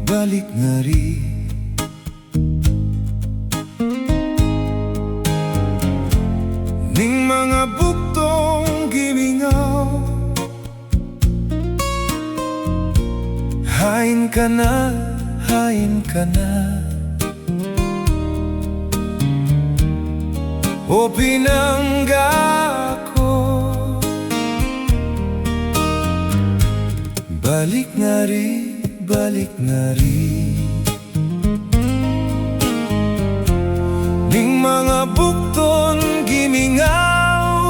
balik nga ri. Ning mga buktong gimingaw, hain ka na, hain ka na. O pinangga ko, balik nga ri, balik nga ri. Ning mga bukton gimingaw,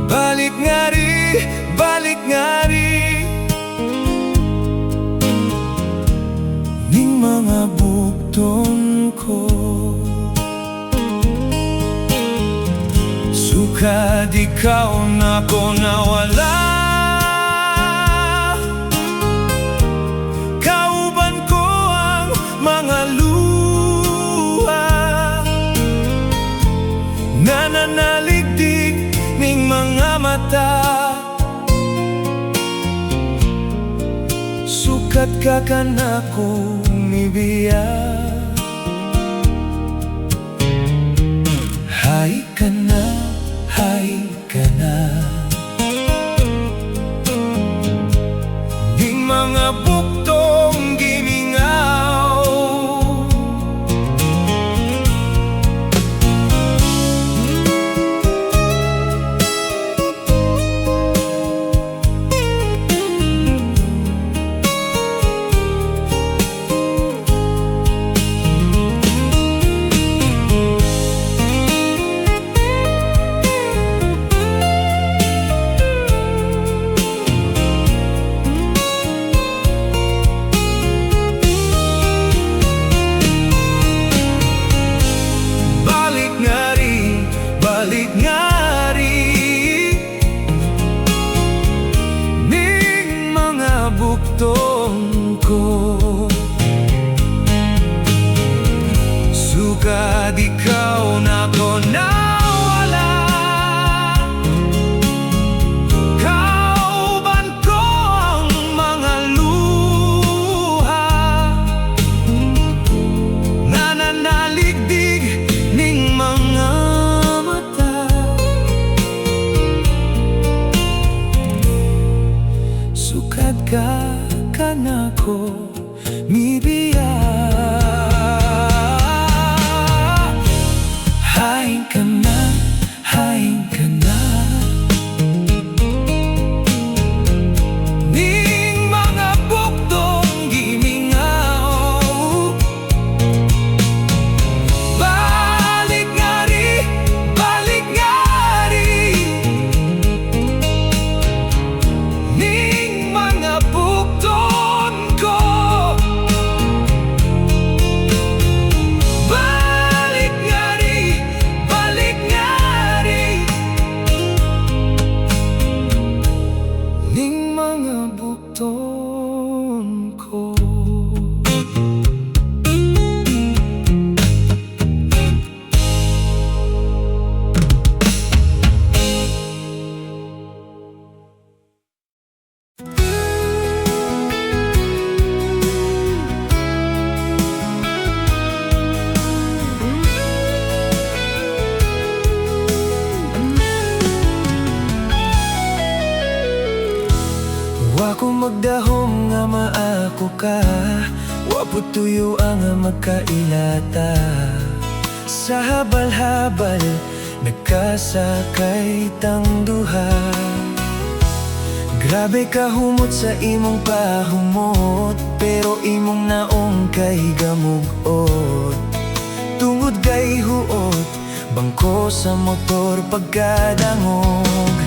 balik nga ri, balik nga ri. Ning mga bukton ko, sukad ikaw na ko nawala. Kauban ko ang mga luha, nananaligdig ning mga mata. Sukat ka na ko umibiyak. Hay ka na, hay ka na. Ning mga buktong gimingaw, balik nga ri. Ning mga buktong ko, sukad ikaw na ko nawala. Kauban ko ang mga luha, nananaligdig ning mga ka na ko mibiyak. Hain ka na, hain ka na. Ning mga buktong gimingaw, balik nga ri, balik nga ri. Ning mga bukton ko, balik nga ri, balik nga ri. Ning mga bukton ko. Wa ko magdahom nga maako ka, wa po tuyo ang magkailata. Sa habal-habal nagkasakay tang duha. Grabe ka humot sa imong pahumot, pero imong naong kay gamugot. Tungod kay huot, bangko sa motor pagkadangog.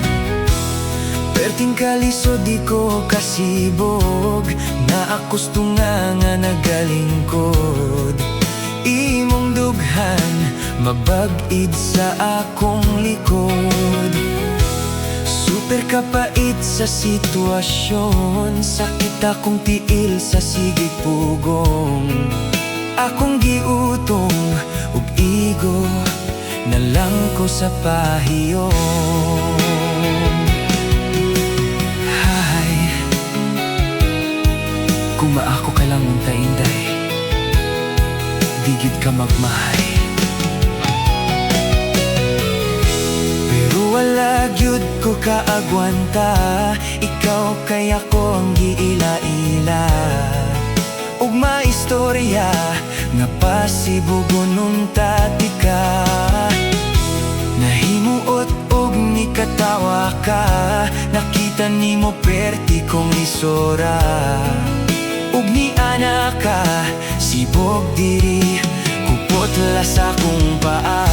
Perting kaliso di ko kasibog, naakustunga nga nagalingkod. Imong dughan, mabag-id sa akong likod. Super kapait sa sitwasyon, sakit akong tiil sa sigig pugong. Akong giutong ug igo na lang ko sa pahiyong. Hay, Kung maako ka lang untay-inday, digid ka magmahay. Pero wala gyud ko kaagwanta, ikaw kay ako ang giila-ila. Ug maistorya nga pasibugon nung tati ka. Nahimuot og nikatawa ka, nakita nimo perti kong isora. Ug ni ana ka, sibog diri, kupot la sa kong paa.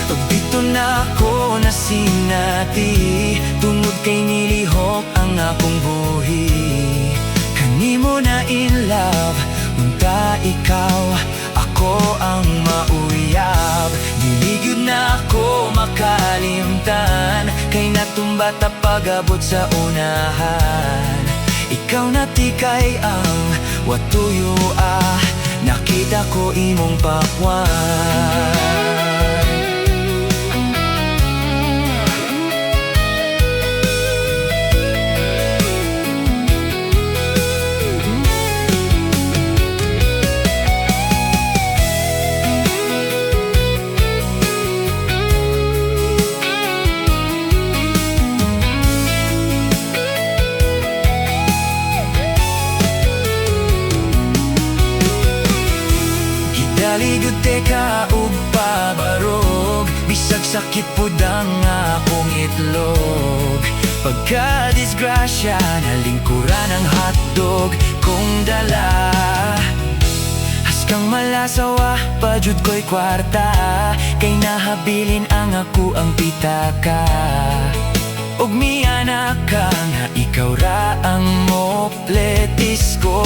Ug dito na ako nasinati, tungod kay nilihok ang akong buhi. Kanimo na in love, unta ikaw, ako ang mauyab. Dili gyud na ako makalimtan, kay natumba ta pag-abot sa unahan. Ikaw na tikay ang watuyo nakita ko imong pakwan. Daligod teka ug pabarog, bisag sakit pud ang akong itlog. Pagka-disgrasya, nalingkuran ang hotdog kong dala. Haskang malasawa, pajud ko'y kwarta, kay nahabilin ang ako ang pitaka. Ug mianak ka nga ikaw ra ang mopletis ko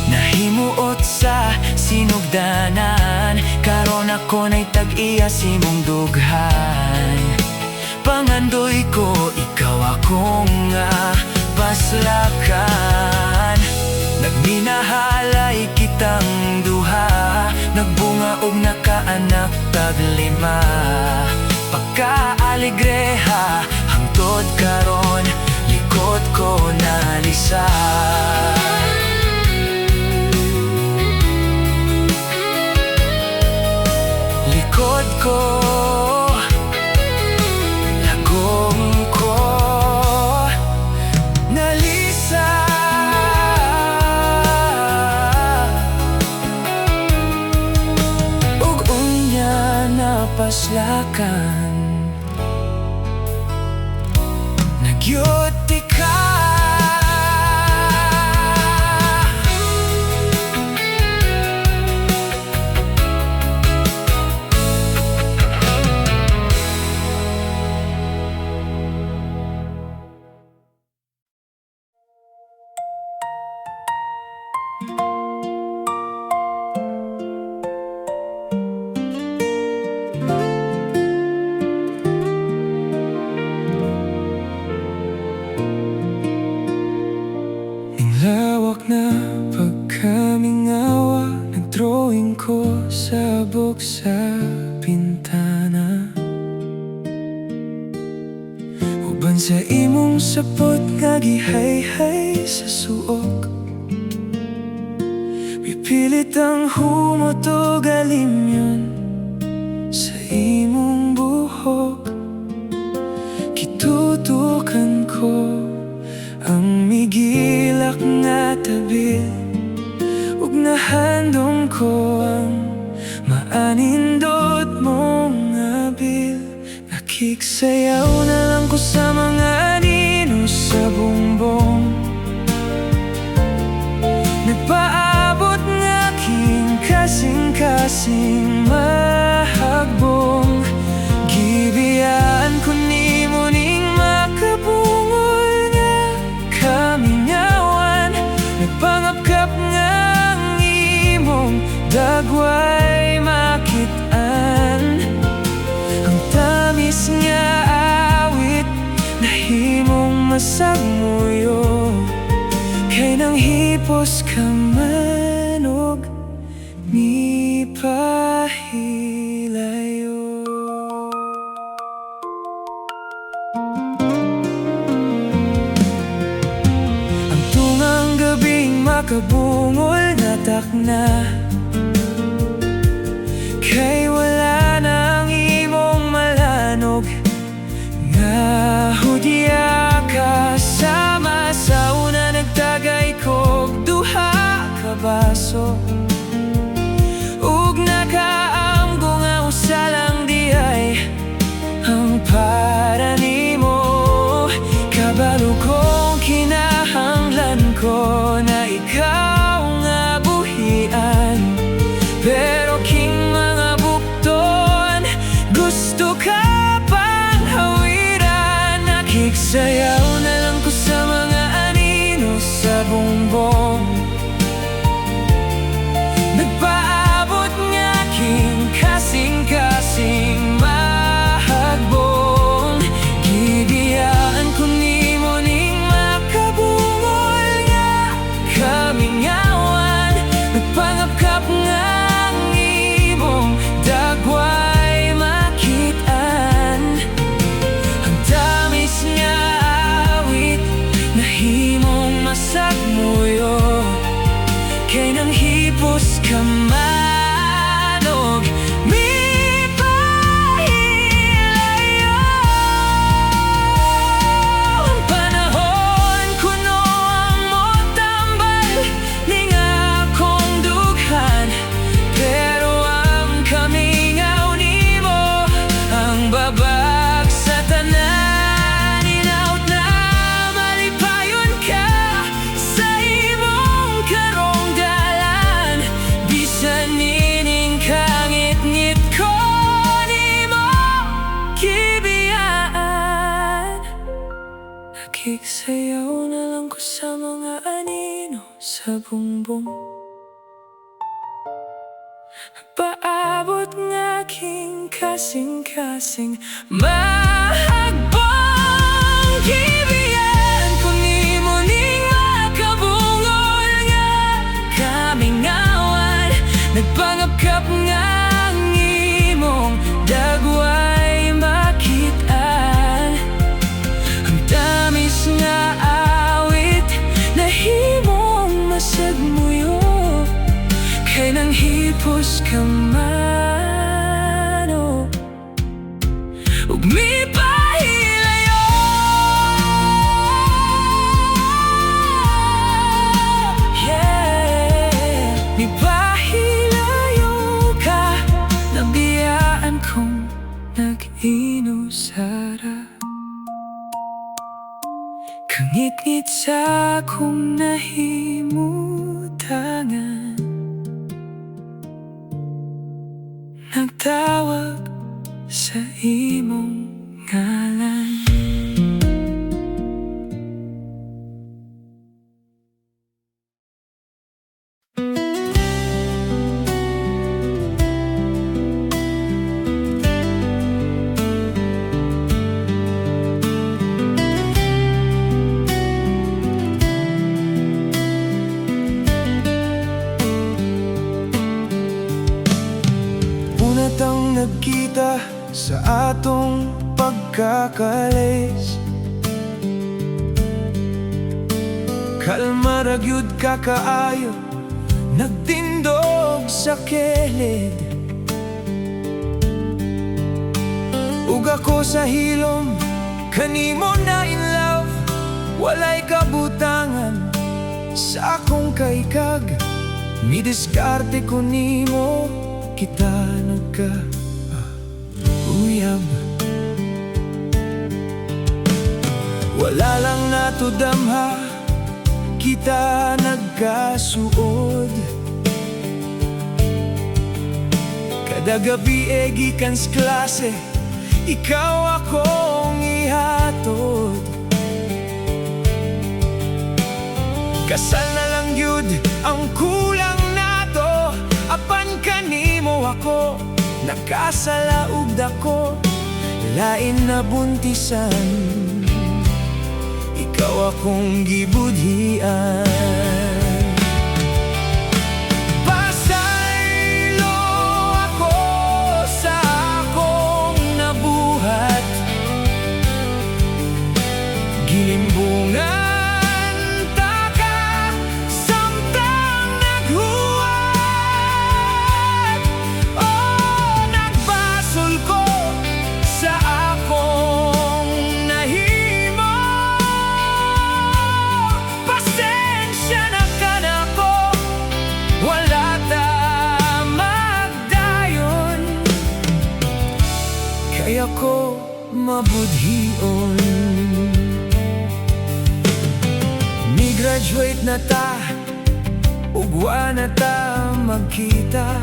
Nahimuot sa sinugdanan, karon ako na'y tag-iya simong dughan. Pangandoy ko, ikaw akong paslakan. Nagminahalay kitang duha, nagbunga og nakaanak taglima. Pagka-aligreha, hangtod karon, likod ko nalisa. Likod ko, lagom ko, nalisa. Ug unya napaslakan, nagyuti ka. Lawak na pagkamingawa, nag-drawing ko sa book sa pintana. Uban sa imong sapot nga gihay-hay sa suok, pipilit ang humotog alimyon sa imong buhok. Kitutukan ko ang migilak nga tabil, ug nahandong ko ang maanindot mong abil. Nakiksayaw na lang ko sa mga anino sa bumbong, nagpaabot ng aking kasing-kasing mahagbong. Gibiyaan ko nimo ning makabungol nga kamingawan, nagpangapkap nga ang imong dagway makit-an. Ang tamis nga awit nahimong masagmuyo, kay nang hipos ka manog ni pahilayo. Ang tungang gabing makabungol na takna. Kay wala nang imong malanog nga hudya kasama sa una nagtagay kog duha ka baso. Ug nakaamgo nga usa lang diay ang para nimo. Kabalo kong kinahanglan ko na ikaw nga buhian, pero king mga bukton gusto ka pang hawiran. Nakiksayaw na lang ko sa mga anino sa bongbong. Nagpaabot nga king kasing-kasing mahagbong. Gibiyaan ko nimo ning makabungol nga kamingawan. Nagpangapkap nga ang imong dagway makitaan. Ang tamis nga awit na himong masagmuyo. Kay nang hipos ka manog, mi pahilayo. Ang panahon kuno ang motambal ning akong dughan, pero ang kamingaw nimo ang babag sa tanan. Inaut na malipayon ka sa imong karong dalan. Bisan nining kangit-ngit ko nimo kibiyaan. Nakiksayaw na lang ko sa mga anino sa bongbong. Paabot nga king kasing-kasing mahagbong. Gibiyaan ko nimo ning makabungol nga kamingawan. Nagpangapkap nga ang imong dagway makitaan. Ang tamis nga awit na himong masagmuyo. Kay nang hipos ka mano, ug mi pahilayo. Yeah, mi pahilayo ka. Nabiyaan kong nag-inusara. Kangit-ngit sa akong nahimutangan. Nagtawag sa imong ngalan. Unat ang nagkita sa atong pagkakalis. Kalma ra gyud ka kaayo, nagtindog sa kilid. Ug ako sa hilom, kanimo na in love. Walay kabutangan sa akong kaikag. Midiskarte ko nimo, kita nagka-uyab. Wala lang nato damha, kita nagkasuod. Kada gabi gikan sa klase, ikaw akong ihatod. Kasal na lang yun ang kulang nato. Apan kanimo ako, nakasalaog dako. Lain na buntisan, ikaw akong gibudhian. Pasaylo ako sa akong nabuhat. Gilimbungan ta ka samtang ko mabudhion. Ni-graduate na ta, ugwa na ta magkita.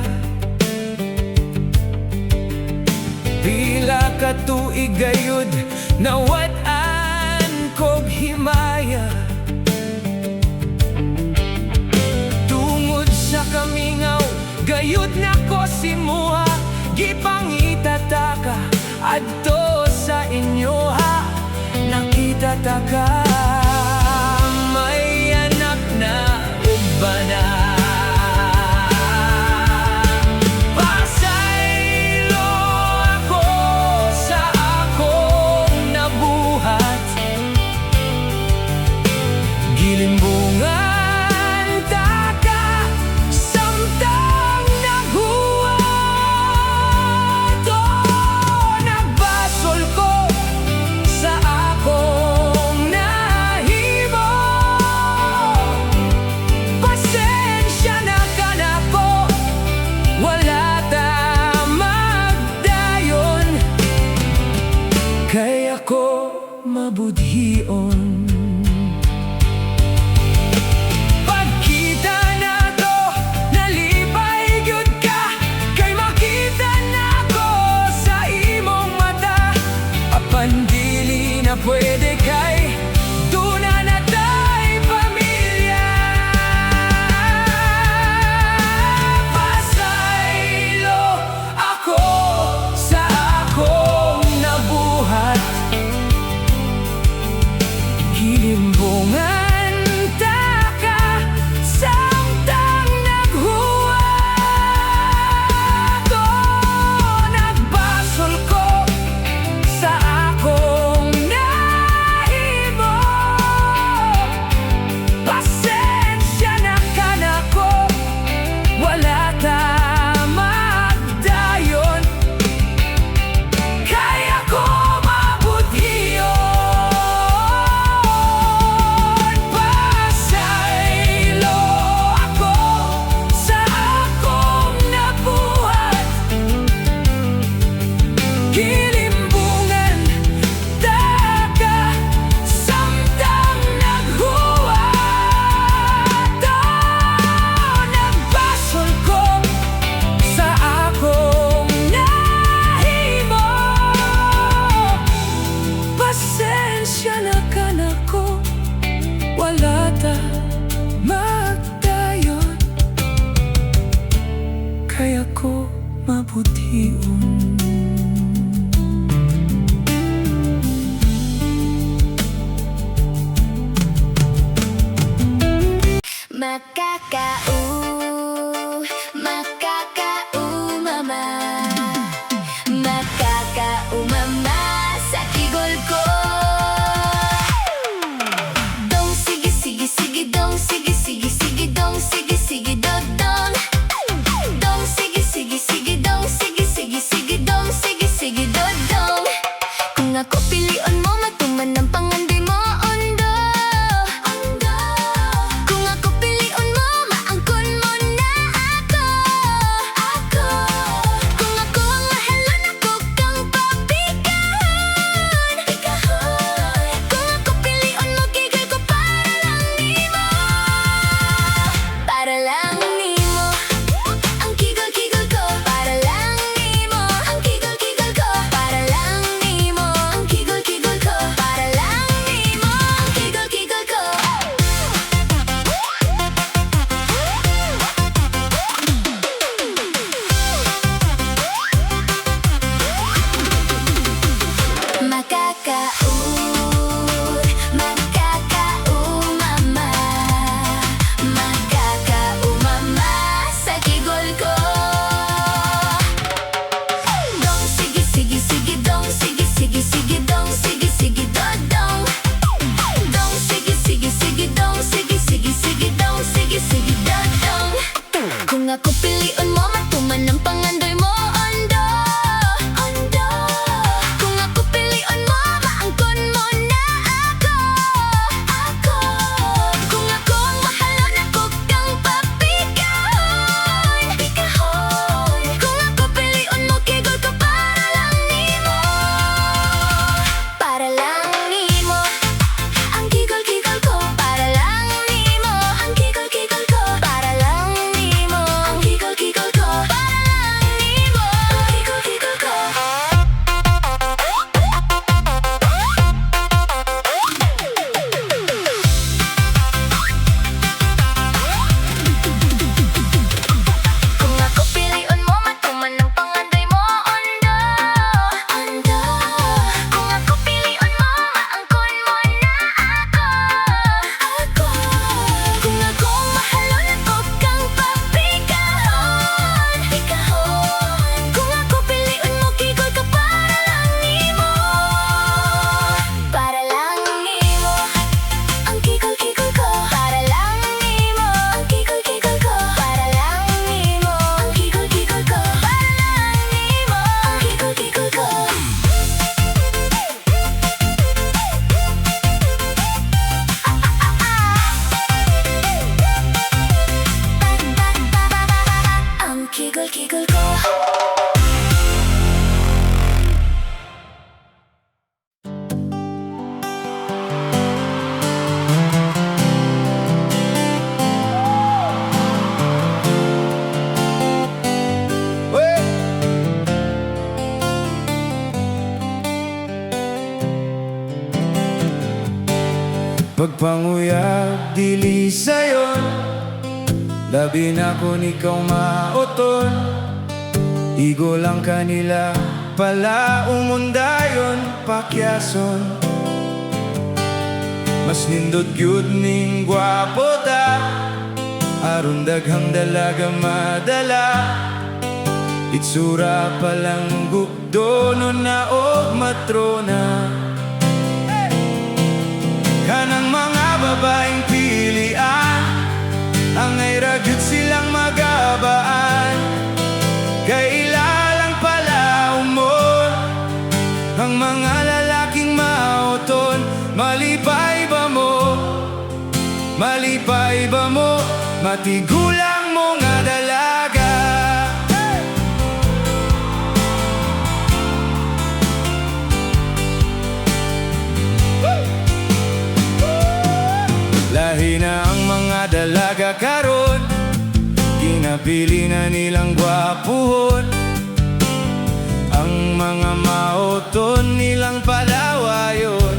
Pila ka tuig gayud nawat-an kog himaya. Tungod sa kamingaw gayud nako si Muha, gipangita ta ka adto sa inyo ha. Nakita ta ka may anak na ubana. Gilimbungan taka samtang naghuwat. Nagbasol ko sa akong nahimo. Pasensya na ka na ko, wala ta magdayon. Kaya ko mabudhion. Pwede kay duna na tayo pamilya. Pasaylo ako sa akong nabuhat. Gilimbungan taka samtang naghuwat. Nagbasol ko sa akong wala ta magdayon. Kaya ko mabudhion. Mama. Makakau mama sa kigol ko. Dong sige sige sige dong sige sige sige dong sige sige dodong. Dong sige sige sige dong sige sige sige dong sige sige dodong. Kung ako pilion mo matuman ng pangandoy mo ondo. Kung ako pilion mo maangkon mo na ako. Kung ako ang mahalon ako kang papikahon. Kung ako pilion mo gigil ko para lang nimo. Para lang nimo ang kigol-kigol ko. Para lang nimo ang kigol-kigol ko. Para lang nimo ang kigol-kigol ko. Para lang nimo ang kigol-kigol ko. Makakaumama. Makakaumama sa kigol ko. Dong sige sige sige dong sige sige sige dong sige sige dodong. Dong sige sige sige dong sige sige sige dong sige sige dodong. Kung ako pilion mo matuman ng pangandoy mo ondo. Kung ako pilion mo maangkon mo na ako. Kung ako ang mahalon ako kang papikahon. Kung ako pilion mo kigol ko para lang nimo. pagpanguyab dili sayon, labi na kung ikaw maoton. Igo lang kanila pala umundayon pakyason. Mas nindot gyud ning gwapo ta, aron daghang dalaga madala. Itsura palang gugdono na og matrona. Kanang mga babaeng pilian, angay ra gyud silang magabaan. Kay ilalang pala umon, ang mga lalaking maoton. Malipay ba mo? Malipay ba mo? Matigulang mo nga dalaga. Lahi na ang mga dalaga karon, ginapili na nilang gwapuhon. Ang mga maoton nilang palawayon.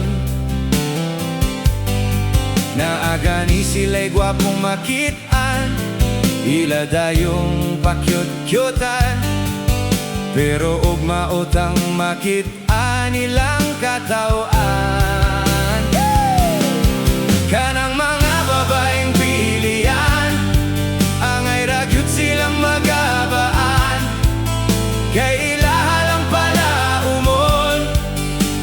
Naagani sila'y gwapong makitaan, ila dayong pakyot-kyotan. Pero og maotang makitaan nilang katawan. Kanang mga babaeng pilian, angay ra gyud silang magabaan. Kay ilaha lang pala umon,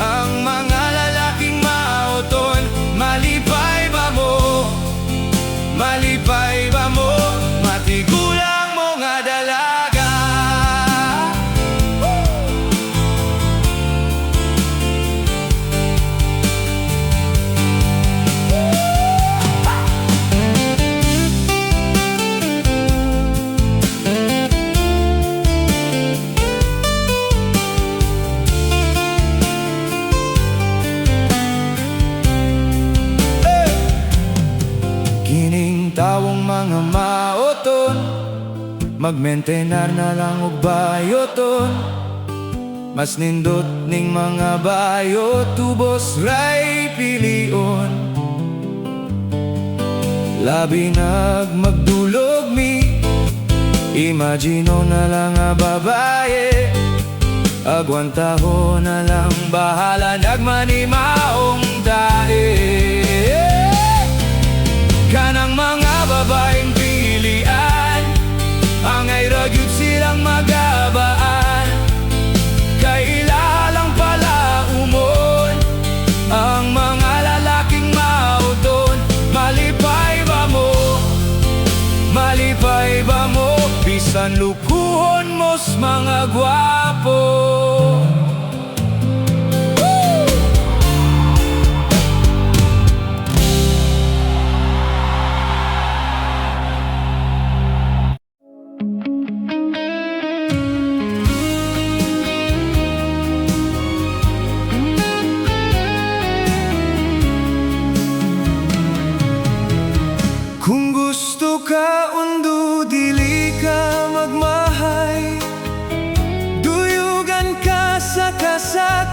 ang mga lalaking maoton. Malipay ba mo? Malipay ba mo? Matigulang mo nga dalaga. Kining tawong mga maoton, magmentenar na lang og bayoton. Mas nindot ning mga bayo, tubos ray pilion. Labi magdulog mi, imagino na lang a babae. Agwantaho na lang bahala, nagmanimaong dae. Kanang mga babaeng pilian, angay ra gyud silang magabaan. Kay ilalang pala umon, ang mga lalaking maoton. Malipay ba mo? Malipay ba mo? Bisan lukuhon mos mga gwapo. Kung gusto ka undo, dili ka magmahay. Duyugan ka sa kasaka.